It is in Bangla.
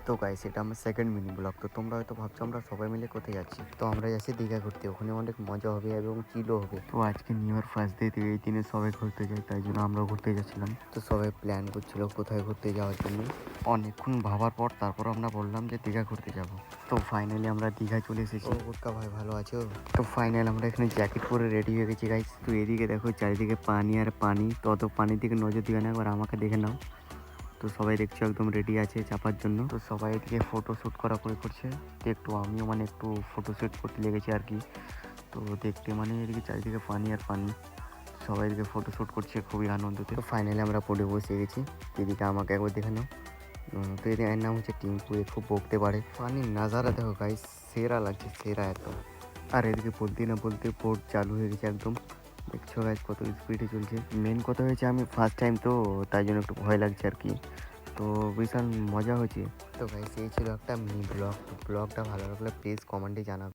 তো গাইস এটা আমার সেকেন্ড মিনি ব্লগ। তো তোমরা হয়তো ভাবছো আমরা সবাই মিলে কোথায় যাচ্ছি। তো আমরা যাচ্ছি দীঘা ঘুরতে, ওখানে অনেক মজা হবে এবং চিলও হবে। তো আজকে নিউ ইয়ার ফার্স্ট ডে, এই দিনে সবাই ঘুরতে যায়, তাই জন্য আমরা ঘুরতে যাচ্ছিলাম। তো সবাই প্ল্যান করছিল কোথায় ঘুরতে যাওয়ার জন্য। অনেকক্ষণ ভাবার পর তারপর আমরা বললাম যে দীঘা ঘুরতে যাব। তো ফাইনালি আমরা দীঘা চলে এসেছি। ও গুটকা ভাই ভালো আছো? তো ফাইনাল আমরা এখানে জ্যাকেট পরে রেডি হয়ে গেছি গাইস। তো এদিকে দেখো চারিদিকে পানি আর পানি, তো অত পানির দিকে নজর দিবে না, এবার আমাকে দেখে নাও। তো সবাই দেখছো একদম রেডি আছে চাপার জন্য। তো সবাই এদিকে ফটো শ্যুট করছে। তো একটু আমিও একটু ফটো শ্যুট করতে লেগেছি আর কি। তো দেখতে এদিকে চারিদিকে পানি আর পানি, সবাই এদিকে ফটো শ্যুট করছে খুবই আনন্দতে। তো ফাইনালি আমরা পড়ে বসে গেছি। এদিকে আমাকে একবার দেখে নাও। তো এর নাম হচ্ছে টিঙ্কু, এ খুব বকতে পারে। পানির নাজারা দেখো গাইস, সেরা লাগছে, সেরা একদম। আর এদিকে বলতে না বলতে বোট চালু হয়ে গেছে একদম। দেখছো গাইস কত স্পিডে চলছে। মেন কথা হয়েছে আমি ফার্স্ট টাইম, তো তাই জন্য একটু ভয় লাগছে আর কি। তো বিশাল মজা হয়েছে। তো গাইস এই ছিল একটা মিনি ব্লগ। তো ব্লগটা ভালো লাগলে প্লিজ কমেন্টে জানাবে।